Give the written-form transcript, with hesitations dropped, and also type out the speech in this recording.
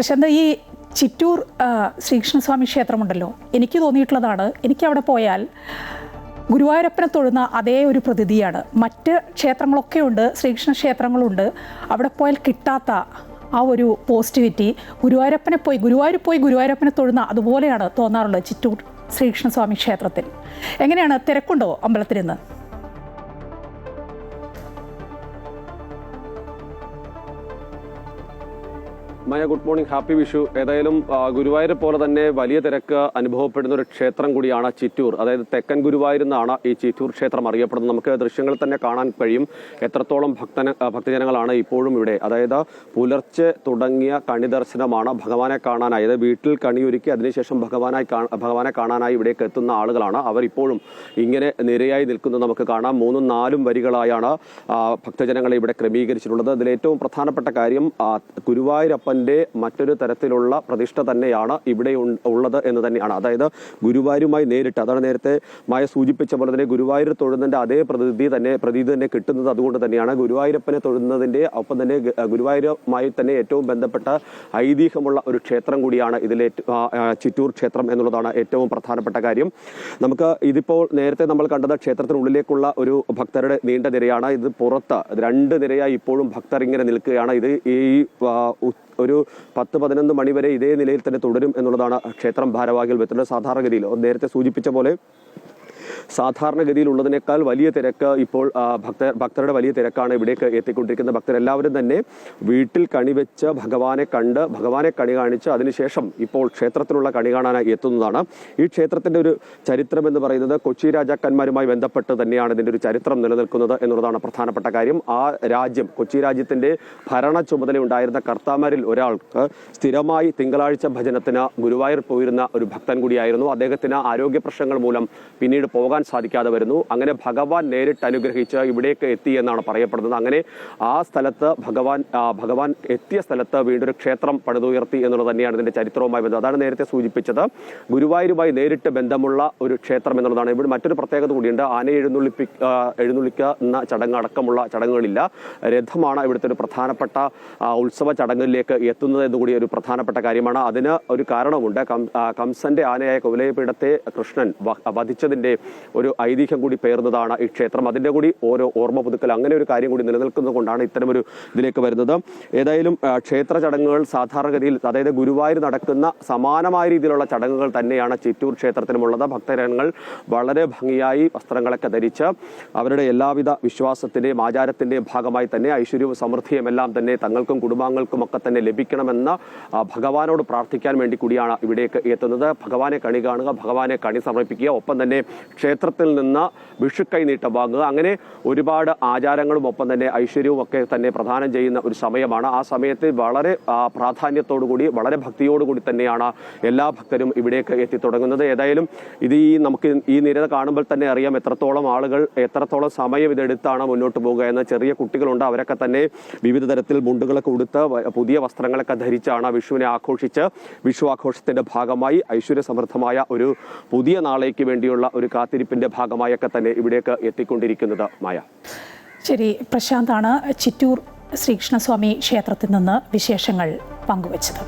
പ്രശാന്ത്, ഈ ചിറ്റൂർ ശ്രീകൃഷ്ണസ്വാമി ക്ഷേത്രമുണ്ടല്ലോ, എനിക്ക് തോന്നിയിട്ടുള്ളതാണ്, എനിക്ക് അവിടെ പോയാൽ ഗുരുവായൂരപ്പനെ തൊഴുന്ന അതേ ഒരു പ്രതീതിയാണ്. മറ്റ് ക്ഷേത്രങ്ങളൊക്കെ ഉണ്ട്, ശ്രീകൃഷ്ണ ക്ഷേത്രങ്ങളുണ്ട്, അവിടെ പോയാൽ കിട്ടാത്ത ആ ഒരു പോസിറ്റിവിറ്റി ഗുരുവായൂർ പോയി ഗുരുവായൂരപ്പനെ തൊഴുന്ന അതുപോലെയാണ് തോന്നാറുള്ളത് ചിറ്റൂർ ശ്രീകൃഷ്ണസ്വാമി ക്ഷേത്രത്തിൽ. എങ്ങനെയാണ്, തിരക്കുണ്ടോ അമ്പലത്തിൽ നിന്ന്? മായ, ഗുഡ് മോർണിംഗ്, ഹാപ്പി വിഷു. ഏതായാലും ഗുരുവായൂർ പോലെ തന്നെ വലിയ തിരക്ക് അനുഭവപ്പെടുന്ന ഒരു ക്ഷേത്രം കൂടിയാണ് ചിറ്റൂർ. അതായത് തെക്കൻ ഗുരുവായൂർ എന്നാണ് ഈ ചിറ്റൂർ ക്ഷേത്രം അറിയപ്പെടുന്നത്. നമുക്ക് ദൃശ്യങ്ങളിൽ തന്നെ കാണാൻ കഴിയും എത്രത്തോളം ഭക്തജനങ്ങളാണ് ഇപ്പോഴും ഇവിടെ. അതായത് പുലർച്ചെ തുടങ്ങിയ കണി ദർശനമാണ് ഭഗവാനെ കാണാനായി. അതായത് വീട്ടിൽ കണിയൊരുക്കി അതിനുശേഷം ഭഗവാനെ കാണാനായി ഇവിടേക്ക് എത്തുന്ന ആളുകളാണ്. അവർ ഇപ്പോഴും ഇങ്ങനെ നിരയായി നിൽക്കുന്നത് നമുക്ക് കാണാം. 3-4 വരികളായാണ് ഭക്തജനങ്ങളെ ഇവിടെ ക്രമീകരിച്ചിട്ടുള്ളത്. അതിൽ ഏറ്റവും പ്രധാനപ്പെട്ട കാര്യം ഗുരുവായൂരപ്പൻ മറ്റൊരു തരത്തിലുള്ള പ്രതിഷ്ഠ തന്നെയാണ് ഇവിടെ ഉള്ളത് എന്ന് തന്നെയാണ്. അതായത് ഗുരുവായൂരുമായി നേരിട്ട്, അതാണ് നേരത്തെ മായ സൂചിപ്പിച്ച പോലെ തന്നെ ഗുരുവായൂർ തൊഴുന്നതിന്റെ അതേ പ്രതീതി തന്നെ കിട്ടുന്നത് അതുകൊണ്ട് തന്നെയാണ്. ഗുരുവായൂരപ്പനെ തൊഴുന്നതിന്റെ ഒപ്പം തന്നെ ഗുരുവായൂരുമായി തന്നെ ഏറ്റവും ബന്ധപ്പെട്ട ഐതിഹ്യമുള്ള ഒരു ക്ഷേത്രം കൂടിയാണ് ഇതിലെ ചിറ്റൂർ ക്ഷേത്രം എന്നുള്ളതാണ് ഏറ്റവും പ്രധാനപ്പെട്ട കാര്യം. നമുക്ക് ഇതിപ്പോൾ നേരത്തെ നമ്മൾ കണ്ടത് ക്ഷേത്രത്തിനുള്ളിലേക്കുള്ള ഒരു ഭക്തരുടെ നീണ്ട നിരയാണ്. ഇത് പുറത്ത് 2 നിരയായി ഇപ്പോഴും ഭക്തർ ഇങ്ങനെ നിൽക്കുകയാണ്. ഇത് ഈ ഒരു 10-11 മണി വരെ ഇതേ നിലയിൽ തന്നെ തുടരും എന്നുള്ളതാണ് ക്ഷേത്രം ഭാരവാഹികൾ വ്യക്തത. സാധാരണഗതിയിൽ നേരത്തെ സൂചിപ്പിച്ച പോലെ സാധാരണഗതിയിൽ ഉള്ളതിനേക്കാൾ വലിയ തിരക്ക് ഇപ്പോൾ ഭക്തരുടെ വലിയ തിരക്കാണ് ഇവിടേക്ക് എത്തിക്കൊണ്ടിരിക്കുന്നത്. ഭക്തരെല്ലാവരും തന്നെ വീട്ടിൽ കണിവെച്ച് ഭഗവാനെ കണി കാണിച്ച് അതിനുശേഷം ഇപ്പോൾ ക്ഷേത്രത്തിലുള്ള കണി കാണാനായി എത്തുന്നതാണ്. ഈ ക്ഷേത്രത്തിന്റെ ഒരു ചരിത്രം എന്ന് പറയുന്നത് കൊച്ചി രാജാക്കന്മാരുമായി ബന്ധപ്പെട്ട് തന്നെയാണ് ഇതിന്റെ ഒരു ചരിത്രം നിലനിൽക്കുന്നത് എന്നുള്ളതാണ് പ്രധാനപ്പെട്ട കാര്യം. ആ രാജ്യം, കൊച്ചി രാജ്യത്തിന്റെ ഭരണ ചുമതല ഉണ്ടായിരുന്ന കർത്താമാരിൽ ഒരാൾക്ക് സ്ഥിരമായി തിങ്കളാഴ്ച ഭജനത്തിന് ഗുരുവായൂർ പോയിരുന്ന ഒരു ഭക്തൻ കൂടിയായിരുന്നു. അദ്ദേഹത്തിന് ആരോഗ്യ പ്രശ്നങ്ങൾ മൂലം പിന്നീട് പോകാൻ സാധിക്കാതെ വരുന്നു. അങ്ങനെ ഭഗവാൻ നേരിട്ട് അനുഗ്രഹിച്ച് ഇവിടേക്ക് എത്തി എന്നാണ് പറയപ്പെടുന്നത്. അങ്ങനെ ആ സ്ഥലത്ത് ഭഗവാൻ എത്തിയ സ്ഥലത്ത് വീണ്ടൊരു ക്ഷേത്രം പണിതുയർത്തി എന്നുള്ളത് തന്നെയാണ് ഇതിന്റെ ചരിത്രവുമായി ബന്ധം. അതാണ് നേരത്തെ സൂചിപ്പിച്ചത്, ഗുരുവായൂരുമായി നേരിട്ട് ബന്ധമുള്ള ഒരു ക്ഷേത്രം എന്നുള്ളതാണ്. ഇവിടെ മറ്റൊരു പ്രത്യേകത കൂടിയുണ്ട്. ആനയെ എഴുന്നള്ളിക്കുന്ന ചടങ്ങടക്കമുള്ള ചടങ്ങുകളില്ല. രഥമാണ് ഇവിടുത്തെ ഒരു പ്രധാനപ്പെട്ട ഉത്സവ ചടങ്ങിലേക്ക് എത്തുന്നത് എന്നുകൂടി ഒരു പ്രധാനപ്പെട്ട കാര്യമാണ്. അതിന് ഒരു കാരണമുണ്ട്. കംസന്റെ ആനയായ കുവലയപീഠത്തെ കൃഷ്ണൻ വധിച്ചതിന്റെ ഒരു ഐതിഹ്യം കൂടി പേർന്നതാണ് ഈ ക്ഷേത്രം. അതിന്റെ കൂടി ഓരോ ഓർമ്മ പുതുക്കൽ, അങ്ങനെ ഒരു കാര്യം കൂടി നിലനിൽക്കുന്നത് കൊണ്ടാണ് ഇത്തരമൊരു ഇതിലേക്ക് വരുന്നത്. ഏതായാലും ക്ഷേത്ര ചടങ്ങുകൾ സാധാരണഗതിയിൽ, അതായത് ഗുരുവായൂർ നടക്കുന്ന സമാനമായ രീതിയിലുള്ള ചടങ്ങുകൾ തന്നെയാണ് ചിറ്റൂർ ക്ഷേത്രത്തിനുമുള്ളത്. ഭക്തജനങ്ങൾ വളരെ ഭംഗിയായി വസ്ത്രങ്ങളൊക്കെ ധരിച്ച് അവരുടെ എല്ലാവിധ വിശ്വാസത്തിന്റെയും ആചാരത്തിന്റെയും ഭാഗമായി തന്നെ ഐശ്വര്യവും സമൃദ്ധിയും എല്ലാം തന്നെ തങ്ങൾക്കും കുടുംബാംഗങ്ങൾക്കും ഒക്കെ തന്നെ ലഭിക്കണമെന്ന് ഭഗവാനോട് പ്രാർത്ഥിക്കാൻ വേണ്ടി കൂടിയാണ് ഇവിടേക്ക് എത്തുന്നത്. ഭഗവാനെ കണി കാണുക, ഭഗവാനെ കണി സമർപ്പിക്കുക, ഒപ്പം തന്നെ ക്ഷേത്രത്തിൽ നിന്ന് വിഷുക്കൈ നീട്ടം വാങ്ങുക, അങ്ങനെ ഒരുപാട് ആചാരങ്ങളും ഒപ്പം തന്നെ ഐശ്വര്യവും ഒക്കെ തന്നെ പ്രദാനം ചെയ്യുന്ന ഒരു സമയമാണ്. ആ സമയത്ത് വളരെ പ്രാധാന്യത്തോടുകൂടി, വളരെ ഭക്തിയോടുകൂടി തന്നെയാണ് എല്ലാ ഭക്തരും ഇവിടേക്ക് എത്തിത്തുടങ്ങുന്നത്. ഏതായാലും ഇത് നമുക്ക് ഈ നിര കാണുമ്പോൾ തന്നെ അറിയാം എത്രത്തോളം ആളുകൾ എത്രത്തോളം സമയം ഇതെടുത്താണ് മുന്നോട്ട് പോകുക എന്ന്. ചെറിയ കുട്ടികളുണ്ട്, അവരൊക്കെ തന്നെ വിവിധ തരത്തിൽ മുണ്ടുകളൊക്കെ ഉടുത്ത് പുതിയ വസ്ത്രങ്ങളൊക്കെ ധരിച്ചാണ് വിഷുവിനെ ആഘോഷിച്ച് വിഷു ആഘോഷത്തിന്റെ ഭാഗമായി ഐശ്വര്യ സമൃദ്ധമായ ഒരു പുതിയ നാളേക്ക് വേണ്ടിയുള്ള ഒരു കാത്തിരിപ്പിന്റെ ഭാഗമായൊക്കെ തന്നെ ഇവിടേക്ക് എത്തിക്കൊണ്ടിരിക്കുന്നത്. മായ, ശരി. പ്രശാന്താണ് ചിറ്റൂർ ശ്രീകൃഷ്ണസ്വാമി ക്ഷേത്രത്തിൽ നിന്ന് വിശേഷങ്ങൾ പങ്കുവച്ചത്.